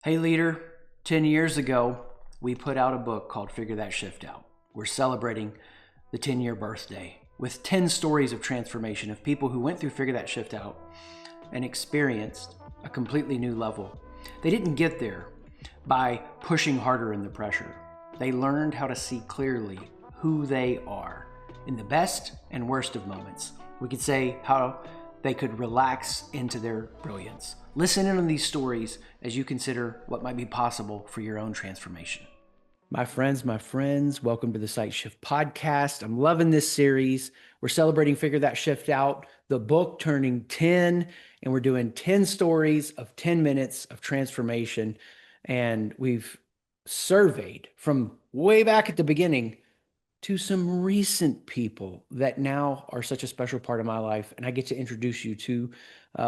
Hey, leader, 10 years ago, we put out a book called Figure That Shift Out. We're celebrating the 10-year birthday with 10 stories of transformation of people who went through Figure That Shift Out and experienced a completely new level. They didn't get there by pushing harder in the pressure. They learned how to see clearly who they are in the best and worst of moments. We could say how they could relax into their brilliance. Listen in on these stories as you consider what might be possible for your own transformation. My friends, welcome to the SightShift podcast. I'm loving this series. We're celebrating Figure That Shift Out, the book turning 10, and we're doing 10 stories of 10 minutes of transformation. And we've surveyed from way back at the beginning to some recent people that now are such a special part of my life. And I get to introduce you to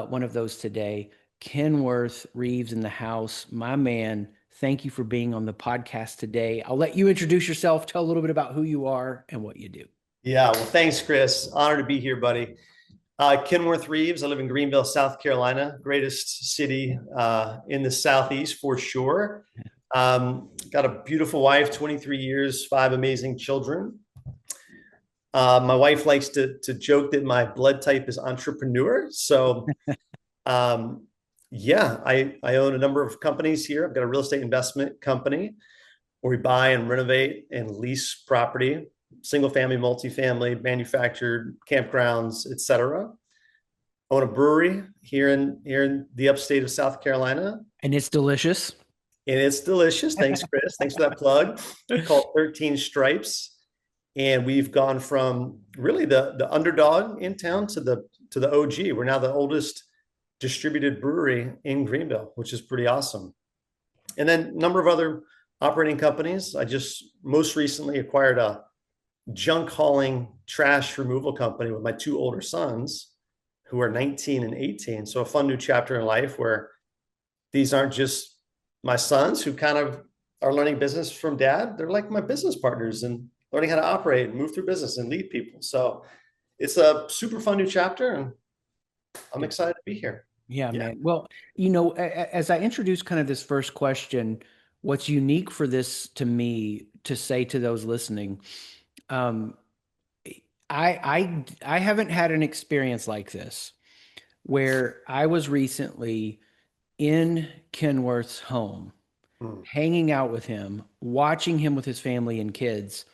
one of those today. Kenworth Reeves in the house, my man. Thank you for being on the podcast today. I'll let you introduce yourself, tell a little bit about who you are and what you do. Yeah, well, thanks, Chris. Honored to be here, buddy. Kenworth Reeves. I live in Greenville, South Carolina, greatest city in the Southeast for sure. Got a beautiful wife, 23 years, five amazing children. My wife likes to joke that my blood type is entrepreneur. So, yeah, I own a number of companies here. I've got a real estate investment company where we buy and renovate and lease property, single family, multifamily, manufactured campgrounds, etc. I own a brewery here in the upstate of South Carolina, And it's delicious. and it's delicious. Thanks, Chris. Thanks for that plug. Called 13 Stripes, and we've gone from really the underdog in town to the OG. We're now the oldest distributed brewery in Greenville, which is pretty awesome. And then a number of other operating companies. I just most recently acquired a junk hauling trash removal company with my two older sons who are 19 and 18. So a fun new chapter in life where these aren't just my sons who kind of are learning business from dad. They're like my business partners and learning how to operate and move through business and lead people. So it's a super fun new chapter and I'm excited to be here. Yeah, Yeah. man. Well, as I introduce kind of this first question, what's unique for this to me to say to those listening, um, I haven't had an experience like this where I was recently in Kenworth's home, Mm, hanging out with him, watching him with his family and kids,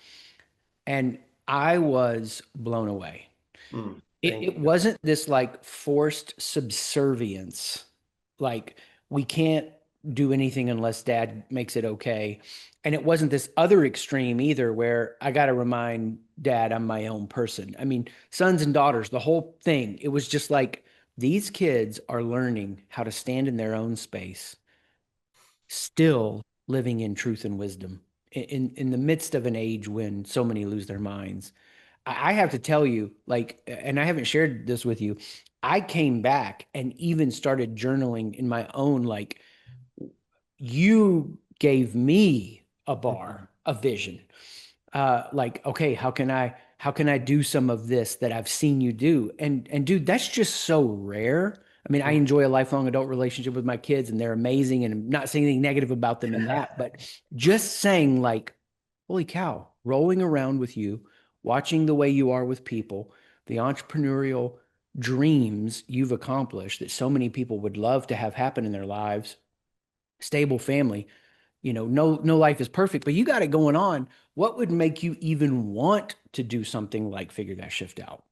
and I was blown away. It thank you. wasn't this like forced subservience, like we can't do anything unless dad makes it okay. And it wasn't this other extreme either, where I got to remind dad I'm my own person. I mean, sons and daughters, the whole thing. It was just like these kids are learning how to stand in their own space, still living in truth and wisdom in the midst of an age when so many lose their minds. I have to tell you, like, and I haven't shared this with you, I came back and even started journaling in my own, like, you gave me a bar, a vision. Like, okay, how can I do some of this that I've seen you do? And dude, that's just so rare. I mean, I enjoy a lifelong adult relationship with my kids and they're amazing and I'm not saying anything negative about them in that, but just saying like, holy cow, rolling around with you, watching the way you are with people, the entrepreneurial dreams you've accomplished that so many people would love to have happen in their lives, stable family. No life is perfect, but you got it going on. What would make you even want to do something like Figure That Shift Out?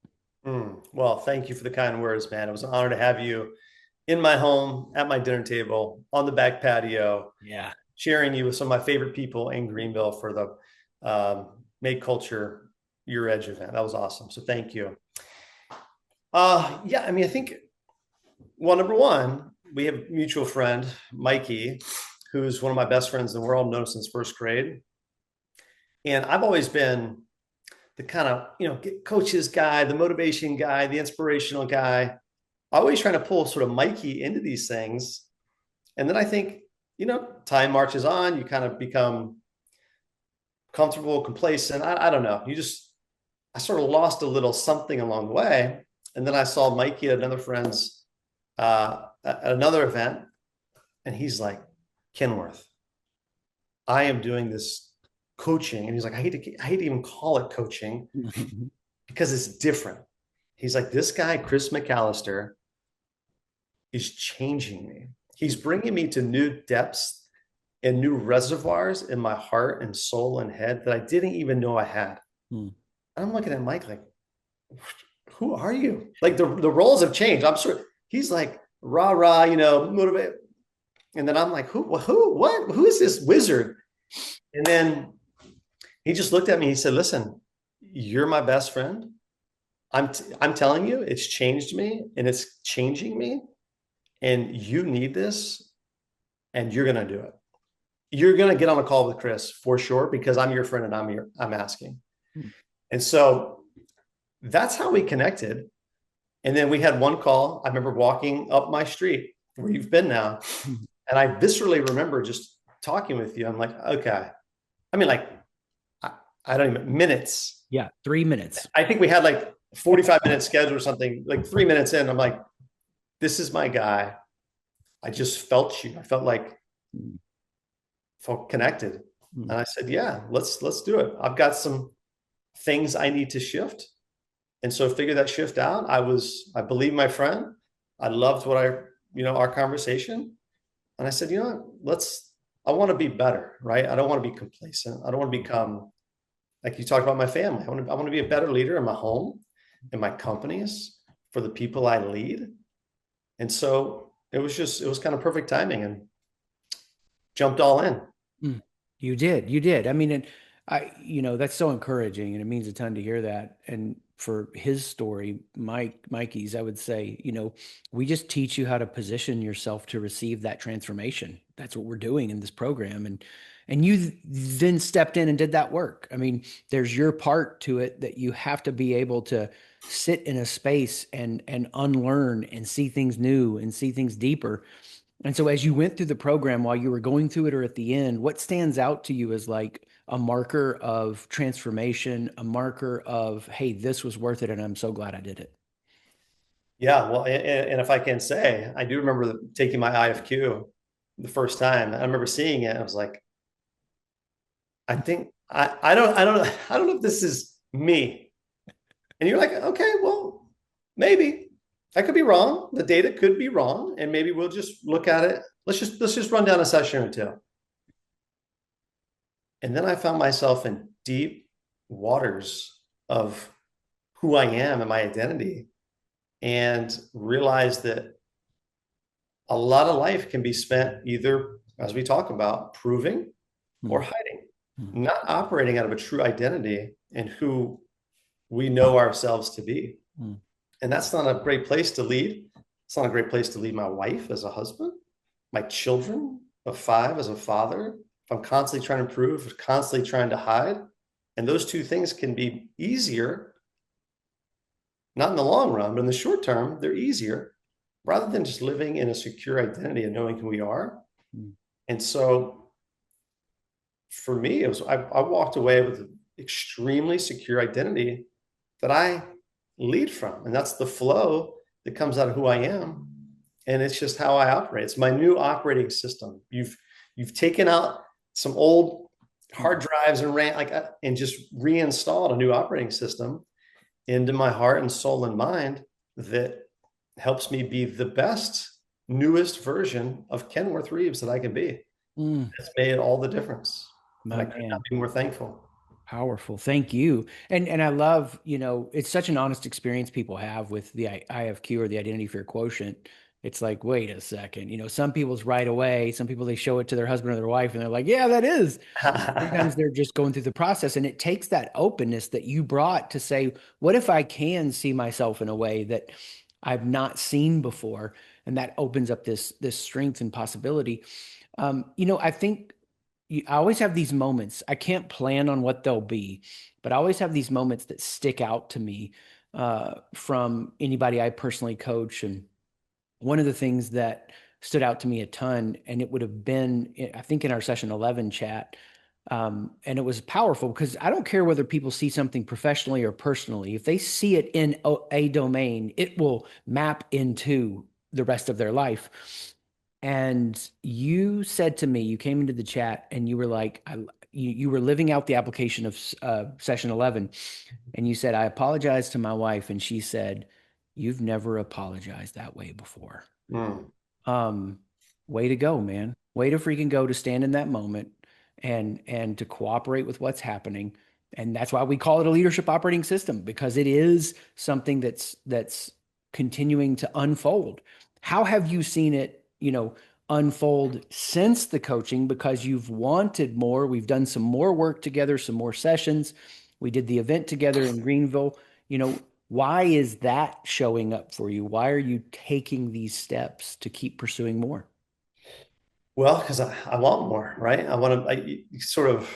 Well, thank you for the kind words, man. It was an honor to have you in my home, at my dinner table, on the back patio, Yeah. sharing you with some of my favorite people in Greenville for the Make Culture Your Edge event. That was awesome. So thank you. Yeah, I mean, I think, well, number one, we have a mutual friend, Mikey, who's one of my best friends in the world, known since first grade. And I've always been the kind of, coaches guy, the motivation guy, the inspirational guy, always trying to pull sort of Mikey into these things. And then I think, time marches on, you kind of become comfortable, complacent. I don't know. I sort of lost a little something along the way. And then I saw Mikey at another friend's, at another event. And he's like, Kenworth, I am doing this coaching. And he's like, I hate to even call it coaching because it's different. He's like, this guy, Chris McAllister, is changing me. He's bringing me to new depths and new reservoirs in my heart and soul and head that I didn't even know I had. Hmm. And I'm looking at Mike like, who are you? Like the roles have changed. I'm sure he's like, rah, rah, motivate. And then I'm like, what? Who is this wizard? And then he just looked at me. He said, listen, you're my best friend. I'm telling you, it's changed me and it's changing me. And you need this and you're going to do it. You're going to get on a call with Chris for sure, because I'm your friend and I'm asking. Hmm. And so that's how we connected. And then we had one call. I remember walking up my street where you've been now. And I viscerally remember just talking with you. I'm like, okay. I mean, like, I don't even, minutes. Yeah, 3 minutes. I think we had like 45 minutes scheduled or something, like 3 minutes in. I'm like, this is my guy. I just felt you. I felt connected. Hmm. And I said, yeah, let's do it. I've got some things I need to shift. And so figure that shift out. I believe my friend. I loved our conversation. And I said, I want to be better, right? I don't want to be complacent. I don't want to become, like you talked about my family. I want to be a better leader in my home, in my companies, for the people I lead. And so it was kind of perfect timing and jumped all in. Mm. You did. I mean, and that's so encouraging, and it means a ton to hear that. And for his story, Mikey's, I would say, we just teach you how to position yourself to receive that transformation. That's what we're doing in this program. And you then stepped in and did that work. I mean, there's your part to it that you have to be able to sit in a space and unlearn and see things new and see things deeper. And so as you went through the program, while you were going through it or at the end, what stands out to you as like a marker of transformation, a marker of, hey, this was worth it and I'm so glad I did it? Yeah, well, and if I can say, I do remember taking my IFQ the first time. I remember seeing it. I was like, I don't know if this is me. And you're like, okay, well, maybe I could be wrong. The data could be wrong, and maybe we'll just look at it. Let's just run down a session or two. And then I found myself in deep waters of who I am and my identity, and realized that a lot of life can be spent either, as we talk about, proving or Hmm. hiding, Hmm. not operating out of a true identity and who we know ourselves to be. Hmm. And that's not a great place to lead. It's not a great place to lead my wife as a husband, my children of 5 as a father. If I'm constantly trying to prove, constantly trying to hide, and those two things can be easier, not in the long run, but in the short term, they're easier rather than just living in a secure identity and knowing who we are. Hmm. And so for me, I walked away with an extremely secure identity that I lead from. And that's the flow that comes out of who I am. And it's just how I operate. It's my new operating system. You've taken out some old hard drives and just reinstalled a new operating system into my heart and soul and mind that helps me be the best, newest version of Kenworth Reeves that I can be. Hmm. It's made all the difference. And My I could not man. be more thankful. Powerful. Thank you. And I love, it's such an honest experience people have with the IFQ or the identity fear quotient. It's like, wait a second, some people's right away, some people they show it to their husband or their wife and they're like, yeah, that is. Sometimes they're just going through the process and it takes that openness that you brought to say, what if I can see myself in a way that I've not seen before? And that opens up this strength and possibility. I think I always have these moments. I can't plan on what they'll be, but I always have these moments that stick out to me from anybody I personally coach. And one of the things that stood out to me a ton, and it would have been, I think, in our session 11 chat, and it was powerful because I don't care whether people see something professionally or personally. If they see it in a domain, it will map into the rest of their life. And you said to me, you came into the chat and you were like, you were living out the application of session 11. And you said, I apologized to my wife. And she said, you've never apologized that way before. Mm. Um, Way to go, man. Way to freaking go to stand in that moment and to cooperate with what's happening. And that's why we call it a leadership operating system, because it is something that's continuing to unfold. How have you seen it, unfold since the coaching? Because you've wanted more. We've done some more work together, some more sessions. We did the event together in Greenville. Why is that showing up for you? Why are you taking these steps to keep pursuing more? Well, because I want more, right? I want to, sort of,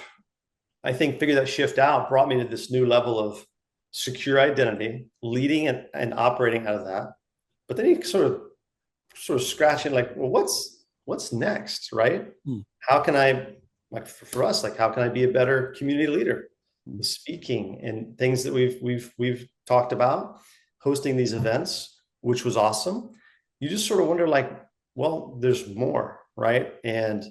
I think figure that shift out brought me to this new level of secure identity, leading and operating out of that. But then you sort of scratching like, well, what's next, right? Hmm. How can I, like for us, like how can I be a better community leader? Hmm. Speaking and things that we've talked about, hosting these events, which was awesome. You just sort of wonder like, well, there's more, right? And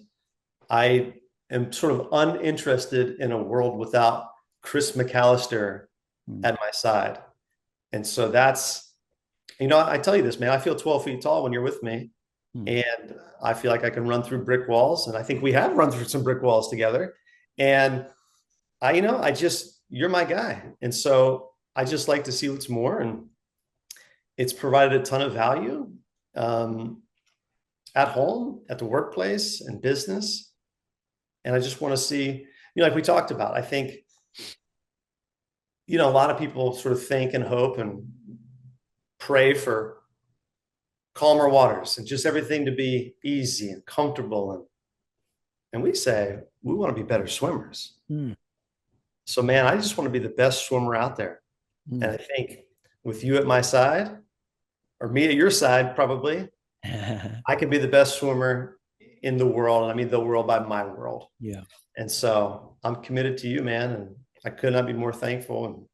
I am sort of uninterested in a world without Chris McAllister Hmm. at my side. And so that's, I tell you this, man, I feel 12 feet tall when you're with me. Hmm. And I feel like I can run through brick walls. And I think we have run through some brick walls together. And you're my guy. And so I just like to see what's more. And it's provided a ton of value um, at home, at the workplace, and business. And I just want to see, like we talked about, I think, a lot of people sort of think and hope and pray for calmer waters and just everything to be easy and comfortable. And we say, we want to be better swimmers. Hmm. So, man, I just want to be the best swimmer out there. Hmm. And I think with you at my side, or me at your side, probably, I can be the best swimmer in the world. And I mean the world by my world. Yeah. And so I'm committed to you, man. And I could not be more thankful and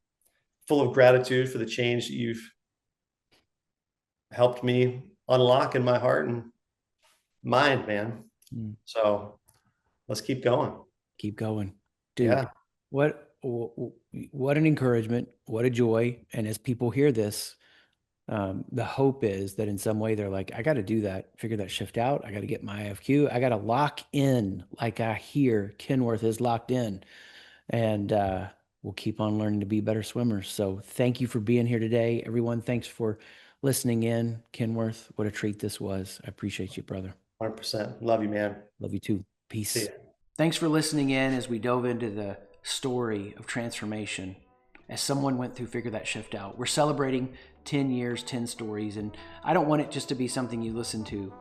full of gratitude for the change that you've helped me unlock in my heart and mind, man. Hmm. So let's keep going. Keep going, dude. Yeah, What an encouragement. What a joy. And as people hear this, the hope is that in some way they're like, I got to do that, figure that shift out. I got to get my IFQ. I got to lock in like I hear Kenworth is locked in. And we'll keep on learning to be better swimmers. So thank you for being here today. Everyone, thanks for listening in. Kenworth, what a treat this was. I appreciate you, brother. 100%. Love you, man. Love you too. See Peace. ya. Thanks for listening in as we dove into the story of transformation as someone went through Figure That Shift Out. We're celebrating 10 years, 10 stories, and I don't want it just to be something you listen to.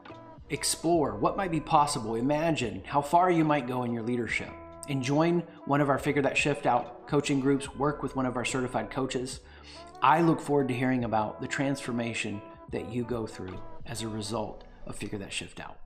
Explore what might be possible. Imagine how far you might go in your leadership. And join one of our Figure That Shift Out coaching groups, work with one of our certified coaches. I look forward to hearing about the transformation that you go through as a result of Figure That Shift Out.